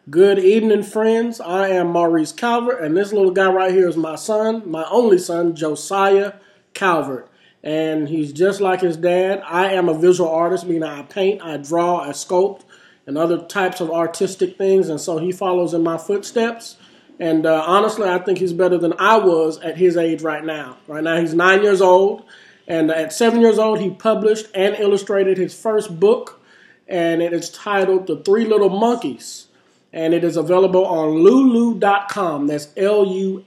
Good evening, friends. I am Maurice Calvert, and this little guy right here is my son, my only son, Josiah Calvert. And he's just like his dad. I am a visual artist, meaning I paint, I draw, I sculpt, and other types of artistic things. And so he follows in my footsteps. And honestly, I think he's better than I was at his age right now. Right now, he's 9 years old. And at 7 years old, he published and illustrated his first book. And it is titled The Three Little Monkeys. And it is available on lulu.com. That's LULU.com.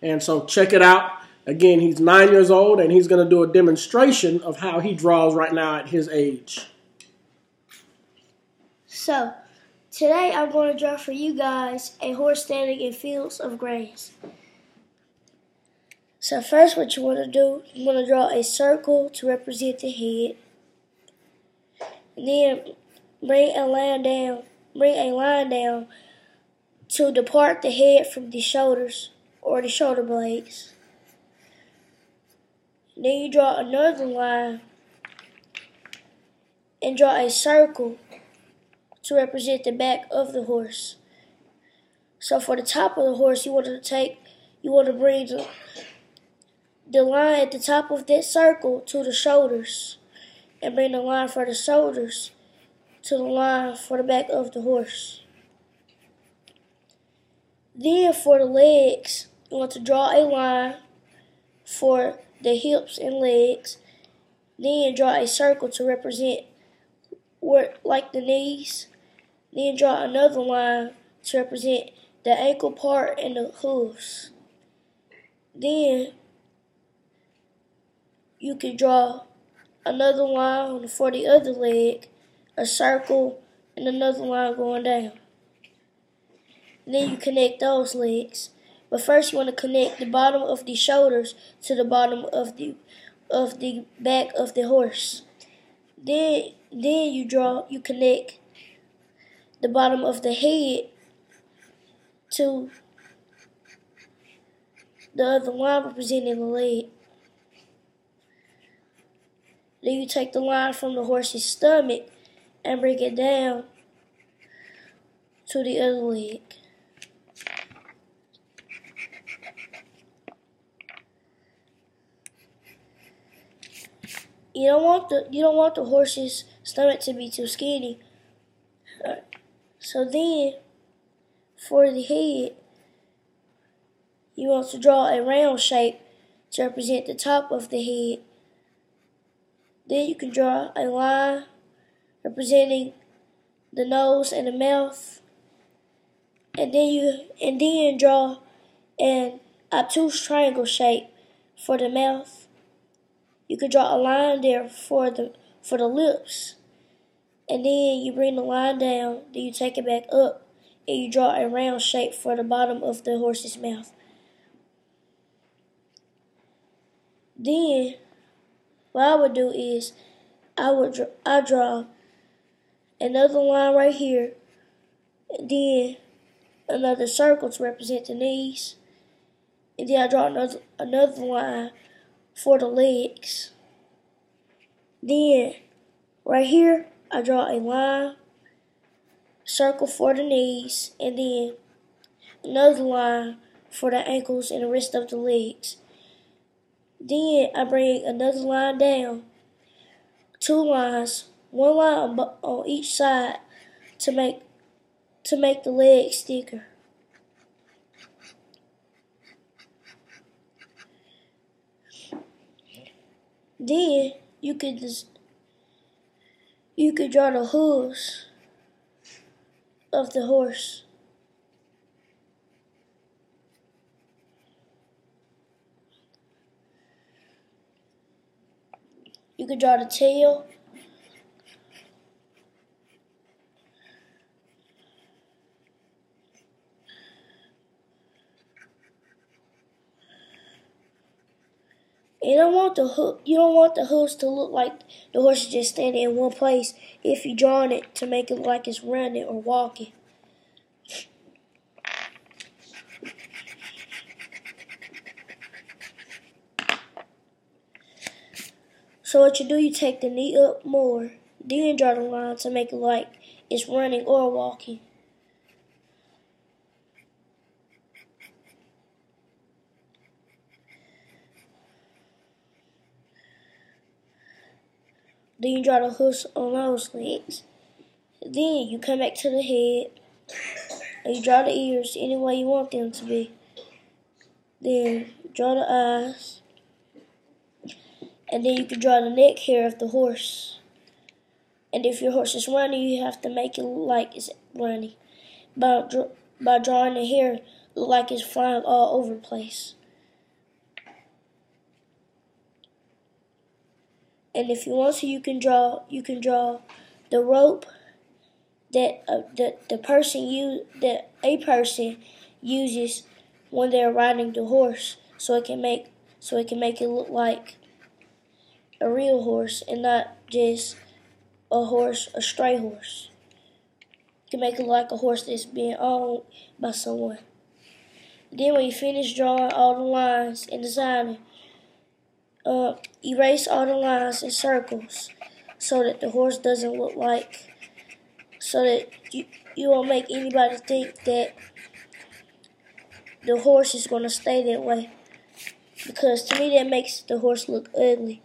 And so check it out. Again, he's 9 years old, and he's going to do a demonstration of how he draws right now at his age. So, today I'm going to draw for you guys a horse standing in fields of grass. So first what you want to do, you want to draw a circle to represent the head. And then bring a line down to depart the head from the shoulders or the shoulder blades. Then you draw another line and draw a circle to represent the back of the horse. So for the top of the horse, you want to bring the line at the top of that circle to the shoulders, and bring the line for the shoulders to the line for the back of the horse. Then for the legs, you want to draw a line for the hips and legs. Then draw a circle to represent like the knees. Then draw another line to represent the ankle part and the hooves. Then you can draw another line for the other leg, a circle, and another line going down. And then you connect those legs. But first you want to connect the bottom of the shoulders to the bottom of the back of the horse. Then you connect the bottom of the head to the other line representing the leg. Then you take the line from the horse's stomach and bring it down to the other leg. You don't want the horse's stomach to be too skinny. So then, for the head, you want to draw a round shape to represent the top of the head. Then you can draw a line representing the nose and the mouth, and then draw an obtuse triangle shape for the mouth. You could draw a line there for the lips, and then you bring the line down. Then you take it back up, and you draw a round shape for the bottom of the horse's mouth. Then what I would do is I draw another line right here, and then another circle to represent the knees, and then I draw another line for the legs. Then right here I draw a line, circle for the knees, and then another line for the ankles and the rest of the legs. Then I bring another line down, two lines, one line on each side to make the legs thicker. Then you could draw the hooves of the horse. You could draw the tail. You don't want the hooves to look like the horse is just standing in one place if you're drawing it to make it look like it's running or walking. So what you do, you take the knee up more, then draw the line to make it like is running or walking. Then you draw the hoofs on those legs. Then you come back to the head and you draw the ears any way you want them to be. Then draw the eyes. And then you can draw the neck hair of the horse. And if your horse is running, you have to make it look like it's running. By drawing the hair, look like it's flying all over the place. And if you want to, you can draw the rope that a person uses when they're riding the horse, so it can make it look like a real horse and not just a stray horse. You can make it look like a horse that's being owned by someone. Then when you finish drawing all the lines and designing, erase all the lines and circles so that the horse doesn't look like, so that you won't make anybody think that the horse is going to stay that way. Because to me that makes the horse look ugly.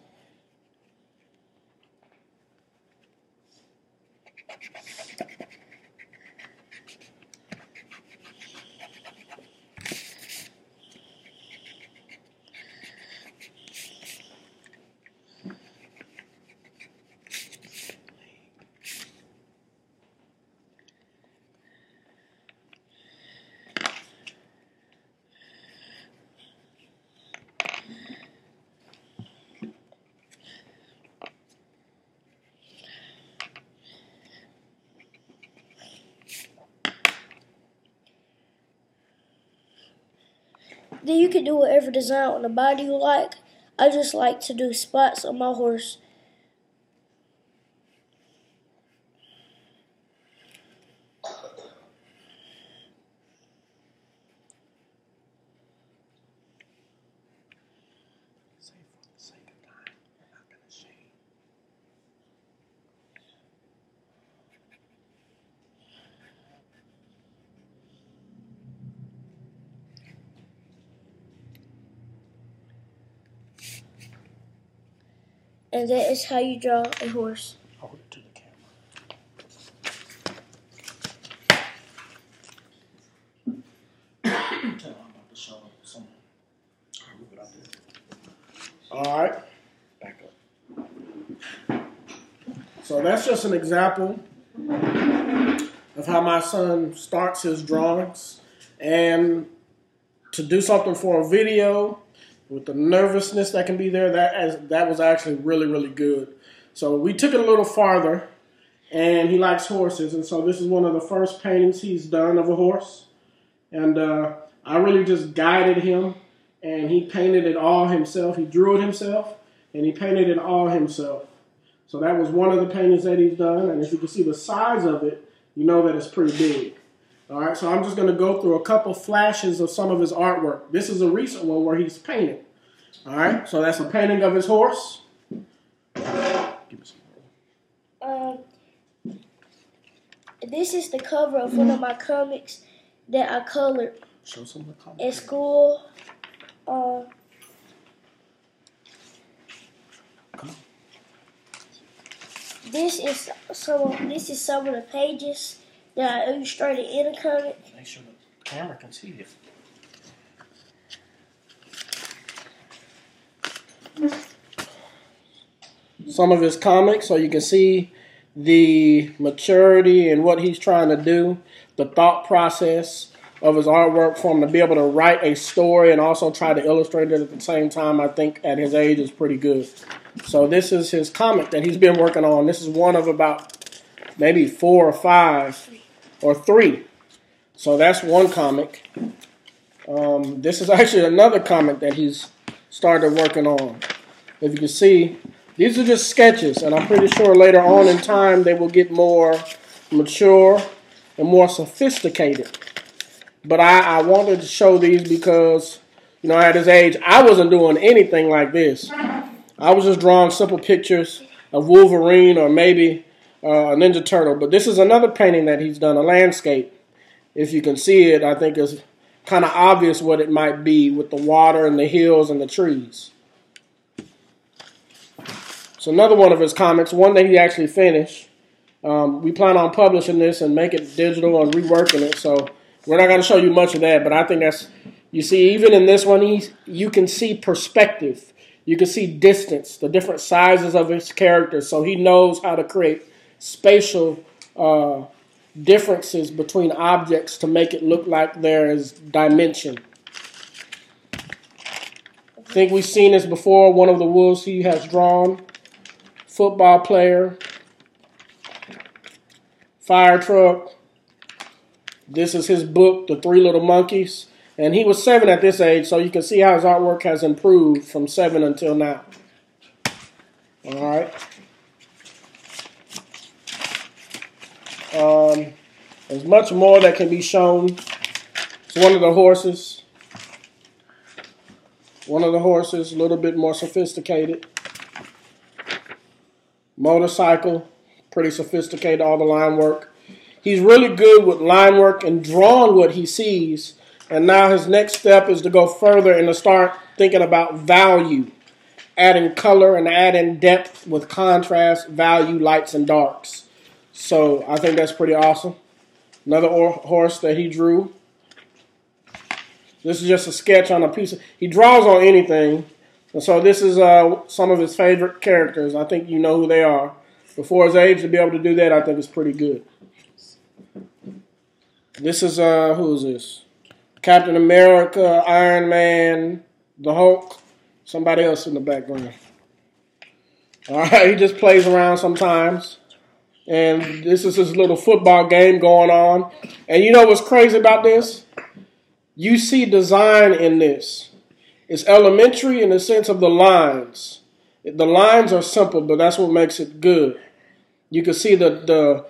Then you can do whatever design on the body you like. I just like to do spots on my horse. And that is how you draw a horse. Hold it to the camera. Tell them I'm about to show them something. All right, back up. So that's just an example of how my son starts his drawings. And to do something for a video, with the nervousness that can be there, that was actually really, really good. So we took it a little farther, and he likes horses, and so this is one of the first paintings he's done of a horse. And I really just guided him, and he painted it all himself. He drew it himself, and he painted it all himself. So that was one of the paintings that he's done, and as you can see the size of it, you know that it's pretty big. All right, so I'm just going to go through a couple flashes of some of his artwork. This is a recent one where he's painted. All right, so that's a painting of his horse. Give me some. This is the cover of one of my comics that I colored Show some of the comics at school. Come on. This is some of the pages that I illustrated in a comic. Make sure the camera can see it. Some of his comics, so you can see the maturity and what he's trying to do, the thought process of his artwork for him to be able to write a story and also try to illustrate it at the same time. I think at his age is pretty good. So this is his comic that he's been working on. This is one of about maybe 4 or 5 or 3. So that's one comic. This is actually another comic that he's started working on. If you can see, these are just sketches, and I'm pretty sure later on in time they will get more mature and more sophisticated. But I wanted to show these because, you know, at his age, I wasn't doing anything like this. I was just drawing simple pictures of Wolverine or maybe a Ninja Turtle. But this is another painting that he's done, a landscape. If you can see it, I think it's kind of obvious what it might be with the water and the hills and the trees. So another one of his comics, one that he actually finished. We plan on publishing this and make it digital and reworking it. So we're not going to show you much of that, but I think that's, you see, even in this one, you can see perspective. You can see distance, the different sizes of his characters. So he knows how to create spatial differences between objects to make it look like there is dimension. I think we've seen this before. One of the wolves he has drawn. Football player. Fire truck. This is his book, The Three Little Monkeys. And he was 7 at this age, so you can see how his artwork has improved from 7 until now. All right. There's much more that can be shown. It's one of the horses. One of the horses, a little bit more sophisticated. Motorcycle, pretty sophisticated, all the line work. He's really good with line work and drawing what he sees. And now his next step is to go further and to start thinking about value. Adding color and adding depth with contrast, value, lights, and darks. So I think that's pretty awesome. Another horse that he drew. This is just a sketch on a piece of... He draws on anything. And so this is some of his favorite characters. I think you know who they are. Before his age, to be able to do that, I think is pretty good. This is, who is this? Captain America, Iron Man, the Hulk, somebody else in the background. All right, he just plays around sometimes. And this is his little football game going on. And you know what's crazy about this? You see design in this. It's elementary in the sense of the lines. The lines are simple, but that's what makes it good. You can see the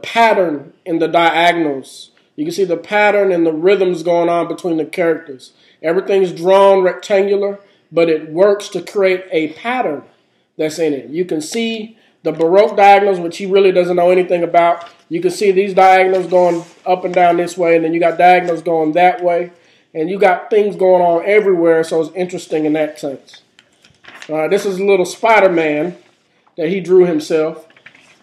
pattern in the diagonals. You can see the pattern and the rhythms going on between the characters. Everything's drawn rectangular, but it works to create a pattern that's in it. You can see the Baroque diagonals, which he really doesn't know anything about. You can see these diagonals going up and down this way, and then you got diagonals going that way. And you got things going on everywhere, so it's interesting in that sense. This is a little Spider-Man that he drew himself.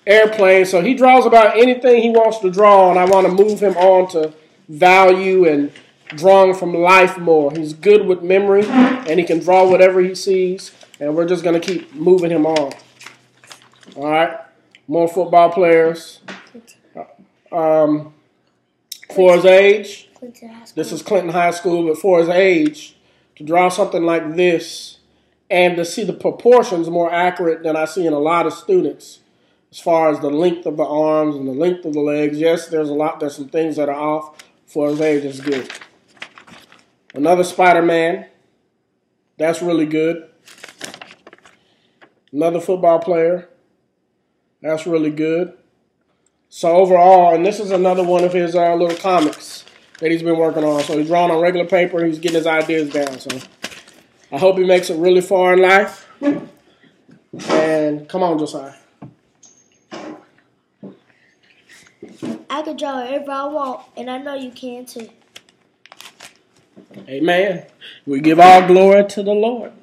Airplane, so he draws about anything he wants to draw, and I want to move him on to value and drawing from life more. He's good with memory, and he can draw whatever he sees, and we're just going to keep moving him on. All right, more football players. For his age, this is Clinton High School, but for his age, to draw something like this and to see the proportions more accurate than I see in a lot of students. As far as the length of the arms and the length of the legs, yes, there's some things that are off. For his age, it's good. Another Spider-Man, that's really good. Another football player, that's really good. So overall, and this is another one of his little comics that he's been working on. So he's drawing on regular paper and he's getting his ideas down. So I hope he makes it really far in life. And come on, Josiah. I can draw whatever I want, and I know you can too. Amen. We give all glory to the Lord.